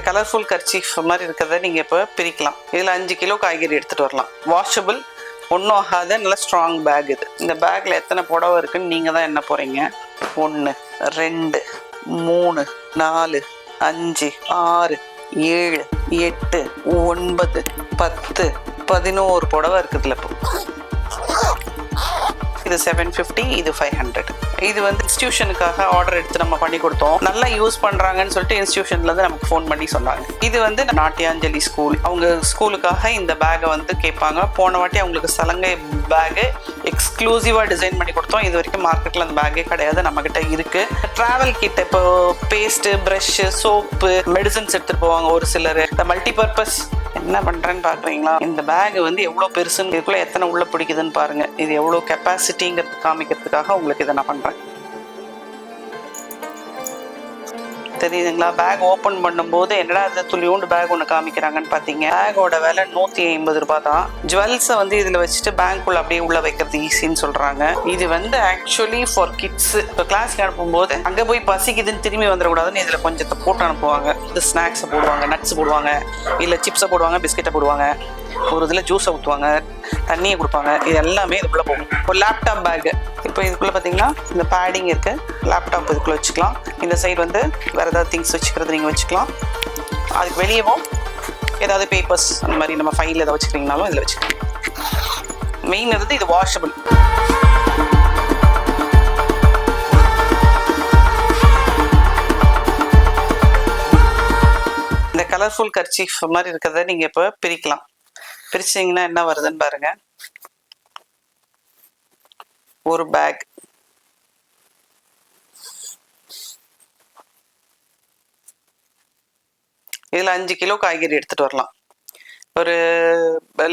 Colourful kerchief மாதிரி இருக்கிறத நீங்கள் இப்போ பிரிக்கலாம். இதில் 5 கிலோ காய்கறி எடுத்துகிட்டு வரலாம். வாஷபிள், ஒன்றும் ஆகாத நல்ல ஸ்ட்ராங் பேக் இது. இந்த பேக்கில் எத்தனை புடவை இருக்குன்னு நீங்கள் தான் என்ன போகிறீங்க. 1 2 3 4 5 6 7 8 9 10 11 புடவை இருக்குதுல. இப்போ இது 750, இது 500. இது வந்து இன்ஸ்டியூஷனுக்காக ஆர்டர் எடுத்து நம்ம பண்ணி கொடுத்தோம். நல்லா யூஸ் பண்ணுறாங்கன்னு சொல்லிட்டு இன்ஸ்டியூஷன்லேருந்து நமக்கு ஃபோன் பண்ணி சொன்னாங்க. இது வந்து நாட்டியாஞ்சலி ஸ்கூல், அவங்க ஸ்கூலுக்காக இந்த பேக்கை வந்து கேட்பாங்க. போன வாட்டி அவங்களுக்கு சலங்கை பேகு எக்ஸ்க்ளூசிவாக டிசைன் பண்ணி கொடுத்தோம். இது வரைக்கும் மார்க்கெட்டில் அந்த பேக்கே கிடையாது, நம்மக்கிட்ட இருக்குது. ட்ராவல் கிட்ட இப்போ பேஸ்ட்டு, ப்ரஷ்ஷு, சோப்பு, மெடிசன்ஸ் எடுத்துகிட்டு போவாங்க ஒரு சிலர். இந்த மல்டிபர்பஸ் என்ன பண்ணுறேன்னு பார்க்குறீங்களா? இந்த பேக் வந்து எவ்வளோ பெருசுன்னு, இதுக்குள்ளே எத்தனை உள்ளே பிடிக்குதுன்னு பாருங்கள். இது எவ்வளோ கெப்பாசிட்டிங்கிறது காமிக்கிறதுக்காக உங்களுக்கு இதை நான் பண்ணுறேன். தெரியுதுங்களா? பேக் ஓப்பன் பண்ணும்போது என்னடா அது துளியோண்டு பேக் ஒன்று காமிக்கிறாங்கன்னு பார்த்தீங்க. பேக்கோட விலை 150 ரூபாய் தான். ஜுவல்ஸை வந்து இதில் வச்சுட்டு பேங்க்குள்ள அப்படியே உள்ள வைக்கிறது ஈஸின்னு சொல்கிறாங்க. இது வந்து ஆக்சுவலி ஃபார் கிட்ஸ். இப்போ கிளாஸ்க்கு அனுப்பும்போது அங்கே போய் பசிக்குதுன்னு திரும்பி வந்துடக்கூடாதுன்னு இதில் கொஞ்சத்தை போட்டு அனுப்புவாங்க. இது ஸ்நாக்ஸை போடுவாங்க, நட்ஸ் போடுவாங்க, இல்லை சிப்ஸை போடுவாங்க, பிஸ்கெட்டை போடுவாங்க, ஒரு இதில் ஜூஸை ஊற்றுவாங்க, தண்ணியை கொடுப்பாங்க. இது எல்லாமே இதுக்குள்ளே போகும். ஒரு லேப்டாப் பேக்கு. இப்போ இதுக்குள்ளே பார்த்தீங்கன்னா இந்த பேடிங் இருக்குது. லேப்டாப் இதுக்குள்ளே வச்சுக்கலாம். இந்த சைடு வந்து வேறு ஏதாவது திங்ஸ் வச்சுக்கிறது நீங்கள் வச்சுக்கலாம். அதுக்கு வெளியவும் ஏதாவது பேப்பர்ஸ் அந்த மாதிரி நம்ம ஃபைல் எதாவது வச்சுக்கிறீங்கனாலும் இதில் வச்சுக்கலாம். மெயின் வந்து இது வாஷபிள். இந்த கலர்ஃபுல் கர்ச்சீஃப் மாதிரி இருக்கிறத நீங்கள் இப்போ பிரிக்கலாம். பிரிச்சிங்கன்னா என்ன வருதுன்னு பாருங்க. ஒரு பேக், இதில் 5 கிலோ காய்கறி எடுத்துகிட்டு வரலாம். ஒரு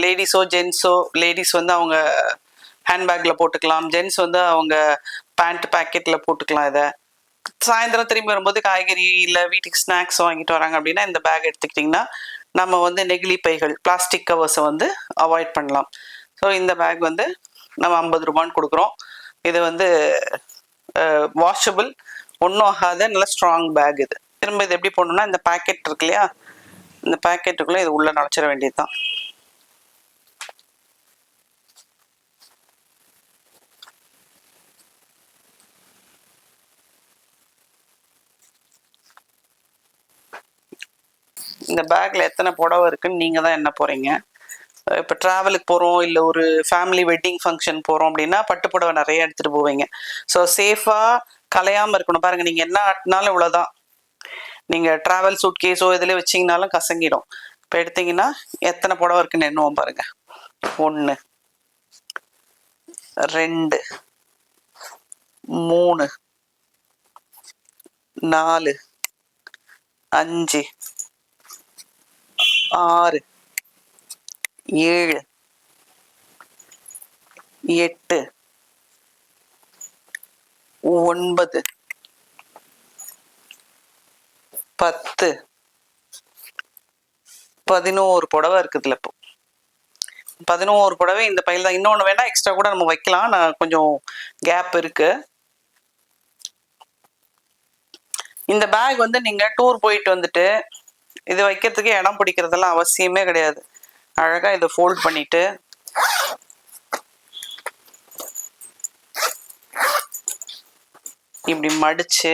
லேடிஸோ ஜென்ஸோ, லேடிஸ் வந்து அவங்க ஹேண்ட்பேக்கில் போட்டுக்கலாம், ஜென்ஸ் வந்து அவங்க பேண்ட் பேக்கெட்டில் போட்டுக்கலாம். இதை சாயந்தரம் திரும்பி வரும்போது காய்கறி இல்லை வீட்டுக்கு ஸ்நாக்ஸ் வாங்கிட்டு வராங்க அப்படின்னா இந்த பேக் எடுத்துக்கிட்டிங்கன்னா நம்ம வந்து நெகிழி பைகள், பிளாஸ்டிக் கவர்ஸை வந்து அவாய்ட் பண்ணலாம். ஸோ இந்த பேக் வந்து நம்ம 50 ரூபான்னு கொடுக்குறோம். இது வந்து வாஷபிள், ஒன்றும் ஆகாத நல்ல ஸ்ட்ராங் பேக் இது. திரும்ப இது எப்படி போடணும்னா இந்த பேக்கெட் இருக்கு இல்லையா, இந்த பேக்கெட்டுக்குள்ளே இது உள்ளே நுழைச்சிட வேண்டியது தான். இந்த பேக்கில் எத்தனை புடவை இருக்குன்னு நீங்கள் தான் என்ன போகிறீங்க. இப்போ ட்ராவலுக்கு போகிறோம், இல்லை ஒரு ஃபேமிலி வெட்டிங் ஃபங்க்ஷன் போகிறோம் அப்படின்னா பட்டு புடவை நிறைய எடுத்துகிட்டு போவீங்க. ஸோ சேஃபாக கலையாமல் இருக்கணும். பாருங்கள், நீங்கள் என்ன ஆட்டினாலும் இவ்வளோதான். நீங்கள் ட்ராவல் சூட் கேஸோ இதில் வச்சிங்கனாலும் கசங்கிடும். இப்போ எடுத்தீங்கன்னா எத்தனை புடவை இருக்குன்னு எண்ணுவோம் பாருங்கள். 1 2 3 4 5 6 7 8 9 10 11 புடவை இருக்குதுல. இப்போ 11 புடவை இந்த பையில் தான். இன்னொன்று வேணா எக்ஸ்ட்ரா கூட நம்ம வைக்கலாம், நான் கொஞ்சம் கேப் இருக்கு. இந்த பேக் வந்து நீங்க டூர் போயிட்டு வந்துட்டு இது வைக்கிறதுக்கு இடம் பிடிக்கிறதெல்லாம் அவசியமே கிடையாது. அழகா இதை ஃபோல்ட் பண்ணிட்டு இப்படி மடிச்சு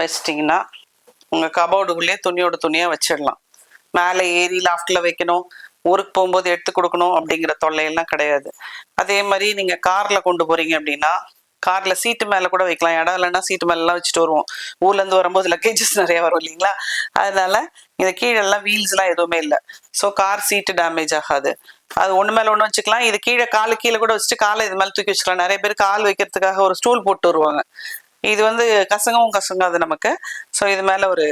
வச்சிட்டிங்கன்னா உங்கள் கபோர்டுக்குள்ளேயே துணியோட துணியாக வச்சிடலாம். மேலே ஏறி லாஃப்டில் வைக்கணும், ஊருக்கு போகும்போது எடுத்து கொடுக்கணும் அப்படிங்கிற தொல்லையெல்லாம் கிடையாது. அதே மாதிரி நீங்கள் காரில் கொண்டு போகிறீங்க அப்படின்னா காரில் சீட்டு மேலே கூட வைக்கலாம். இடம் இல்லைன்னா சீட்டு மேலெலாம் வச்சுட்டு வருவோம். ஊர்லேருந்து வரும்போது லக்கேஜஸ் நிறைய வரும் இல்லைங்களா, அதனால இந்த கீழெல்லாம் வீல்ஸ்லாம் எதுவுமே இல்லை. ஸோ கார் சீட்டு டேமேஜ் ஆகாது. அது ஒன்று மேலே ஒன்று வச்சுக்கலாம். இது கீழே காலு கீழே கூட வச்சுட்டு காலை இது மேலே தூக்கி வச்சுக்கலாம். நிறைய பேர் கால் வைக்கிறதுக்காக ஒரு ஸ்டூல் போட்டு வருவாங்க. இது வந்து கசங்கவும் கசங்காது நமக்கு. ஸோ இது மேலே ஒரு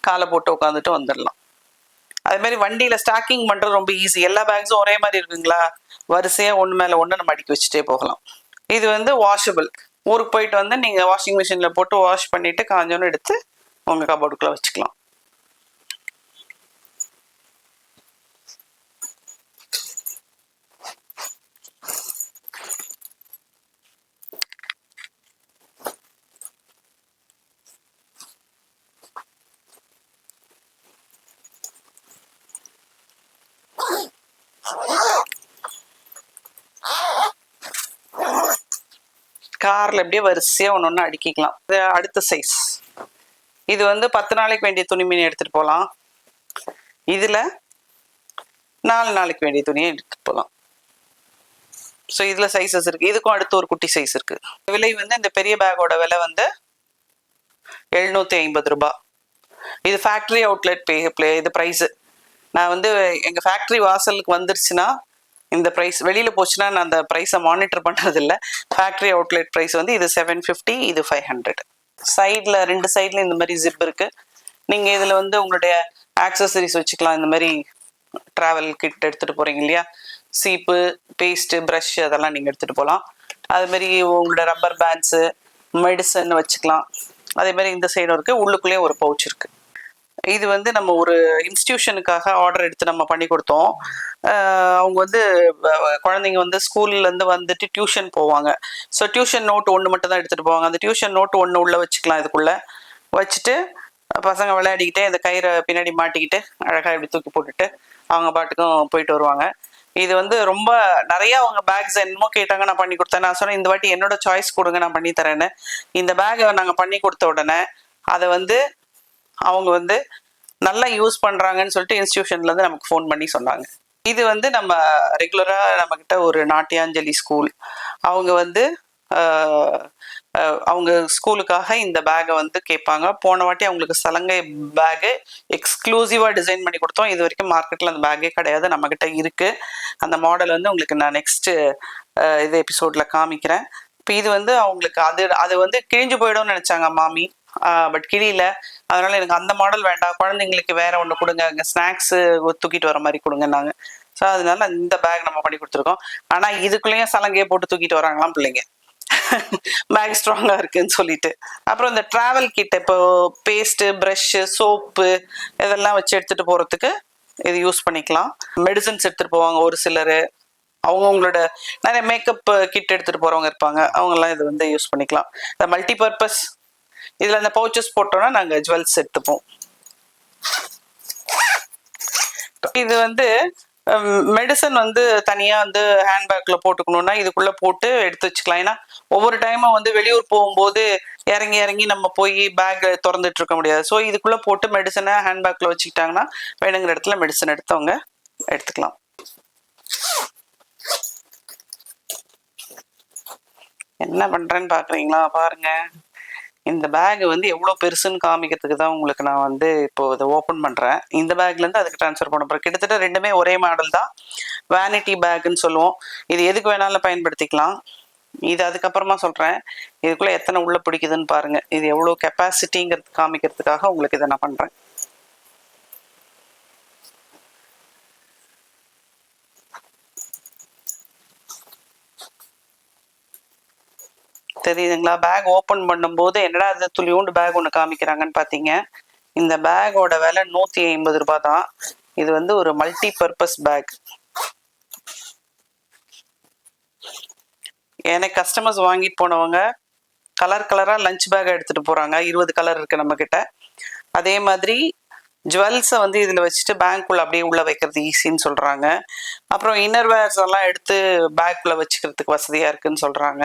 காலை போட்டு உட்காந்துட்டு வந்துடலாம். அதே மாதிரி வண்டியில் ஸ்டாக்கிங் பண்ணுறது ரொம்ப ஈஸி. எல்லா பேக்ஸும் ஒரே மாதிரி இருக்குங்களா, வரிசையாக ஒன்று மேலே ஒன்று நம்ம அடுக்கி வச்சுட்டே போகலாம். இது வந்து வாஷபிள். ஊருக்கு போயிட்டு வந்து நீங்கள் வாஷிங் மிஷினில் போட்டு வாஷ் பண்ணிவிட்டு காஞ்சோன்னு எடுத்து உங்கள் கபோர்டுக்குள்ளே வச்சுக்கலாம். காரில் அப்படியே வரிசையாக ஒன்று ஒன்று அடுக்கிக்கலாம். இது அடுத்த சைஸ். இது வந்து 10 நாளைக்கு வேண்டிய துணிமணி எடுத்துகிட்டு போகலாம். இதில் 4 நாளைக்கு வேண்டிய துணியை எடுத்துகிட்டு போகலாம். ஸோ இதில் சைஸஸ் இருக்குது. இதுக்கும் அடுத்து ஒரு குட்டி சைஸ் இருக்குது. விலை வந்து இந்த பெரிய பேக்கோட விலை வந்து 750 ரூபாய். இது ஃபேக்ட்ரி அவுட்லெட் இது ப்ரைஸு. நான் வந்து எங்கள் ஃபேக்ட்ரி வாசலுக்கு வந்துருச்சுன்னா இந்த ப்ரைஸ், வெளியில் போச்சுன்னா நான் அந்த ப்ரைஸை மானிட்டர் பண்ணுறதில்ல. ஃபேக்ட்ரி அவுட்லெட் ப்ரைஸ் வந்து இது 750, இது 500. சைடில் 2 சைடில் இந்த மாதிரி ஜிப் இருக்குது. நீங்கள் இதில் வந்து உங்களுடைய ஆக்சசரிஸ் வச்சுக்கலாம். இந்த மாதிரி ட்ராவல் கிட் எடுத்துகிட்டு போகிறீங்க இல்லையா, சீப்பு, பேஸ்ட்டு, ப்ரஷ் அதெல்லாம் நீங்கள் எடுத்துகிட்டு போகலாம். அதுமாரி உங்களோட ரப்பர் பேண்ட்ஸு, மெடிசன் வச்சுக்கலாம். அதேமாதிரி இந்த சைடும் இருக்குது. உள்ளுக்குள்ளேயே ஒரு பவுச் இருக்குது. இது வந்து நம்ம ஒரு இன்ஸ்டிடியூஷனுக்காக ஆர்டர் எடுத்து நம்ம பண்ணி கொடுத்தோம். அவங்க வந்து குழந்தைங்க வந்து ஸ்கூல்லேருந்து வந்துட்டு டியூஷன் போவாங்க. ஸோ டியூஷன் நோட் ஒன்று மட்டும் தான் எடுத்துகிட்டு போவாங்க. அந்த டியூஷன் நோட் ஒன்று உள்ளே வச்சுக்கலாம். இதுக்குள்ளே வச்சுட்டு பசங்க விளையாடிக்கிட்டே இந்த கயிறை பின்னாடி மாட்டிக்கிட்டு அழகாக இப்படி தூக்கி போட்டுட்டு அவங்க பாட்டுக்கும் போயிட்டு வருவாங்க. இது வந்து ரொம்ப நிறைய அவங்க பேக்ஸ் என்னமோ கேட்டாங்க, நான் பண்ணி கொடுத்தேன். நான் சொன்னேன் இந்த வாட்டி என்னோட சாய்ஸ் கொடுங்க, நான் பண்ணி தரேன்னு. இந்த பேக்கை நாங்கள் பண்ணி கொடுத்த உடனே அதை வந்து அவங்க வந்து நல்லா யூஸ் பண்ணுறாங்கன்னு சொல்லிட்டு இன்ஸ்டிடியூஷன்லேருந்து நமக்கு ஃபோன் பண்ணி சொன்னாங்க. இது வந்து நம்ம ரெகுலராக நம்மக்கிட்ட ஒரு நாட்டியாஞ்சலி ஸ்கூல், அவங்க வந்து அவங்க ஸ்கூலுக்காக இந்த பேக்கை வந்து கேட்பாங்க. போன வாட்டி அவங்களுக்கு சலங்கை பேக்கு எக்ஸ்க்ளூசிவாக டிசைன் பண்ணி கொடுத்தோம். இது வரைக்கும் மார்க்கெட்டில் அந்த பேக்கே கிடையாது, நம்மக்கிட்ட இருக்குது. அந்த மாடல் வந்து உங்களுக்கு நான் நெக்ஸ்ட்டு இது எபிசோடில் காமிக்கிறேன். இப்போ இது வந்து அவங்களுக்கு அது வந்து கிழிஞ்சு போயிடும்னு நினச்சாங்க மாமி, பட் கிழியில. அதனால எனக்கு அந்த மாடல் வேண்டாம், குழந்தைங்களுக்கு வேற ஒன்று கொடுங்க, அங்கே ஸ்நாக்ஸு தூக்கிட்டு வர மாதிரி கொடுங்க நாங்கள். ஸோ அதனால இந்த பேக் நம்ம பண்ணி கொடுத்துருக்கோம். ஆனால் இதுக்குள்ளேயும் சலங்கையை போட்டு தூக்கிட்டு வராங்களாம் பிள்ளைங்க, பேக் ஸ்ட்ராங்காக இருக்குன்னு சொல்லிட்டு. அப்புறம் இந்த ட்ராவல் கிட், இப்போ பேஸ்ட்டு, ப்ரஷ்ஷு, சோப்பு இதெல்லாம் வச்சு எடுத்துகிட்டு போகிறதுக்கு இது யூஸ் பண்ணிக்கலாம். மெடிசன்ஸ் எடுத்துகிட்டு போவாங்க ஒரு சிலர், அவங்கவுங்களோட நிறைய மேக்கப் கிட் எடுத்துகிட்டு போகிறவங்க இருப்பாங்க, அவங்கெல்லாம் இது வந்து யூஸ் பண்ணிக்கலாம். இந்த மல்டி பர்பஸ். இதில் அந்த பவுச்சஸ் போட்டோன்னா நாங்கள் ஜுவல்ஸ் எடுத்துப்போம். இது வந்து மெடிசன் வந்து தனியாக வந்து ஹேண்ட்பேக்கில் போட்டுக்கணுன்னா இதுக்குள்ளே போட்டு எடுத்து வச்சுக்கலாம். ஏன்னா ஒவ்வொரு டைமும் வந்து வெளியூர் போகும்போது இறங்கி இறங்கி நம்ம போய் பேக் திறந்துட்டு இருக்க முடியாது. ஸோ இதுக்குள்ளே போட்டு மெடிசனை ஹேண்ட்பேக்கில் வச்சுக்கிட்டாங்கன்னா வேணுங்கிற இடத்துல மெடிசன் எடுத்தவங்க எடுத்துக்கலாம். என்ன பண்ணுறேன்னு பார்க்குறீங்களா? பாருங்கள், இந்த பேக் வந்து எவ்வளோ பெருசுன்னு காமிக்கிறதுக்கு தான் உங்களுக்கு நான் வந்து இப்போ இதை ஓப்பன் பண்ணுறேன். இந்த பேக்லேருந்து அதுக்கு ட்ரான்ஸ்ஃபர் பண்ண போகிறேன். கிட்டத்தட்ட ரெண்டுமே ஒரே மாடல் தான், வேனிட்டி பேக்குன்னு சொல்லுவோம். இது எதுக்கு வேணாலும் பயன்படுத்திக்கலாம். இது அதுக்கப்புறமா சொல்கிறேன். இதுக்குள்ளே எத்தனை உள்ளே பிடிக்குதுன்னு பாருங்கள். இது எவ்வளோ கெப்பாசிட்டிங்கிறது காமிக்கிறதுக்காக உங்களுக்கு இதை நான் பண்ணுறேன். தெரியுதுங்களா? பேக் ஓப்பன் பண்ணும்போது என்னடா அது துளியோண்டு பேக் ஒன்று காமிக்கிறாங்கன்னு பார்த்தீங்க. இந்த பேக்கோட விலை 150 ரூபாய் தான். இது வந்து ஒரு மல்டி பர்பஸ் பேக். எனக்கு கஸ்டமர்ஸ் வாங்கிட்டு போனவங்க கலர் கலராக லஞ்ச் பேக் எடுத்துகிட்டு போகிறாங்க. 20 கலர் இருக்குது நம்மக்கிட்ட. அதே மாதிரி ஜுவல்ஸை வந்து இதில் வச்சுட்டு பேங்க்குள்ளே அப்படியே உள்ளே வைக்கிறது ஈஸின்னு சொல்கிறாங்க. அப்புறம் இன்னர்வேர்ஸ் எல்லாம் எடுத்து பேக்குள்ளே வச்சுக்கிறதுக்கு வசதியாக இருக்குதுன்னு சொல்கிறாங்க.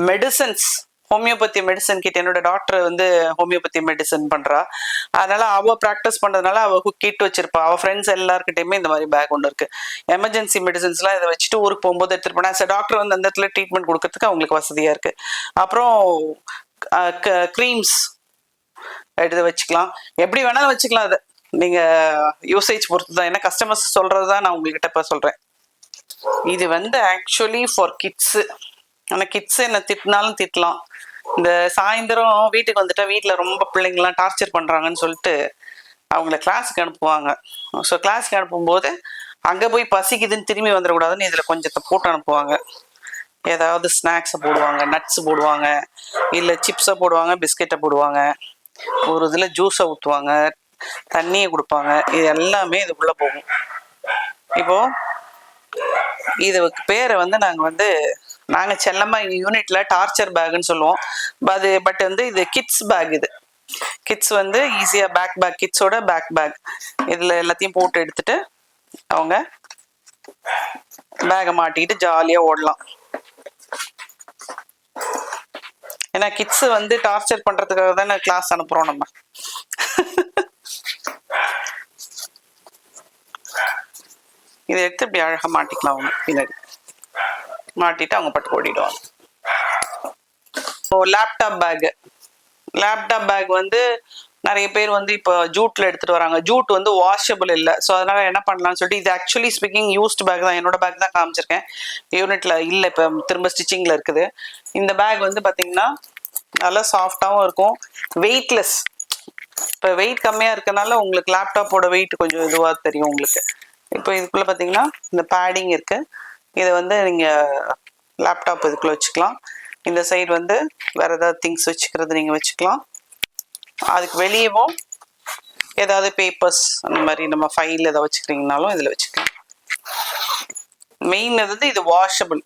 மெடிசன்ஸ், ஹோமியோபதி மெடிசன் கிட், என்னோட டாக்டர் வந்து ஹோமியோபதி மெடிசன் பண்ணுறா. அதனால அவள் ப்ராக்டிஸ் பண்ணுறதுனால அவள் கிட் வச்சிருப்பா. அவள் ஃப்ரெண்ட்ஸ் எல்லாருக்கிட்டையுமே இந்த மாதிரி பேக் ஒன்று இருக்குது. எமர்ஜென்சி மெடிசன்ஸ்லாம் இதை வச்சுட்டு ஊருக்கு போகும்போது எடுத்துகிட்டு போனேன். சார் டாக்டர் வந்து அந்த இடத்துல ட்ரீட்மெண்ட் கொடுக்கறதுக்கு அவங்களுக்கு வசதியாக இருக்குது. அப்புறம் க்ரீம்ஸ் எடுத்து வச்சுக்கலாம். எப்படி வேணாலும் வச்சுக்கலாம். அதை நீங்கள் யூசேஜ் பொறுத்து தான். ஏன்னா கஸ்டமர்ஸ் சொல்கிறது தான் நான் உங்கள்கிட்ட இப்போ சொல்கிறேன். இது வந்து ஆக்சுவலி ஃபார் கிட்ஸு. ஆனால் கிட்ஸு என்ன திட்டினாலும் திட்டலாம். இந்த சாயந்தரம் வீட்டுக்கு வந்துட்டா வீட்டில் ரொம்ப பிள்ளைங்களாம் டார்ச்சர் பண்ணுறாங்கன்னு சொல்லிட்டு அவங்கள கிளாஸுக்கு அனுப்புவாங்க. ஸோ கிளாஸுக்கு அனுப்பும்போது அங்கே போய் பசிக்குதுன்னு திரும்பி வந்துடக்கூடாதுன்னு இதில் கொஞ்சத்தை போட்டு அனுப்புவாங்க. ஏதாவது ஸ்நாக்ஸை போடுவாங்க, நட்ஸு போடுவாங்க, இல்லை சிப்ஸை போடுவாங்க, பிஸ்கெட்டை போடுவாங்க, ஒரு இதில் ஜூஸை ஊற்றுவாங்க, தண்ணியை கொடுப்பாங்க. இது எல்லாமே இதுக்குள்ளே போகும். இப்போது இதுக்கு பேரை வந்து நாங்கள் செல்லமாக எங்கள் யூனிட்டில் டார்ச்சர் பேக்குன்னு சொல்லுவோம். பட் வந்து இது கிட்ஸ் பேக். இது கிட்ஸ் வந்து ஈஸியாக பேக் கிட்ஸோட பேக் இதில் எல்லாத்தையும் போட்டு எடுத்துட்டு அவங்க பேகை மாட்டிக்கிட்டு ஜாலியாக ஓடலாம். ஏன்னா கிட்ஸ் வந்து டார்ச்சர் பண்றதுக்காக தானே கிளாஸ் அனுப்புறோம் நம்ம. இதை எடுத்து இப்படி அழகா மாட்டிக்கலாம் அவங்க பின்னாடி. மாட்டிட்டு அவங்க பட்டு ஓடிடுவாங்க. லேப்டாப் பேக் வந்து நிறைய பேர் வந்து இப்போ ஜூட்ல எடுத்துட்டு வராங்க. ஜூட் வந்து வாஷபிள் இல்லை. ஸோ அதனால என்ன பண்ணலாம்னு சொல்லிட்டு, இது ஆக்சுவலி ஸ்பீக்கிங் யூஸ்டு பேக் தான். என்னோட பேக் தான் காமிச்சிருக்கேன், யூனிட்ல இல்லை, இப்போ திரும்ப ஸ்டிச்சிங்ல இருக்குது. இந்த பேக் வந்து பார்த்தீங்கன்னா நல்லா சாஃப்டாகவும் இருக்கும், வெயிட்லெஸ். இப்போ வெயிட் கம்மியாக இருக்கனால உங்களுக்கு லேப்டாப்போட வெயிட் கொஞ்சம் இதுவாக தெரியும் உங்களுக்கு. இப்போ இதுக்குள்ளே பார்த்தீங்கன்னா இந்த பேடிங் இருக்கு. இதை வந்து நீங்கள் லேப்டாப் இதுக்குள்ளே வச்சுக்கலாம். இந்த சைடு வந்து வேற ஏதாவது திங்ஸ் வச்சுக்கிறது நீங்கள் வச்சுக்கலாம். அதுக்கு வெளியவும் ஏதாவது பேப்பர்ஸ் அந்த மாதிரி நம்ம ஃபைல் ஏதாவது வச்சுக்கிறீங்கனாலும் இதில் வச்சுக்கலாம். மெயின் வந்து இது வாஷபிள்.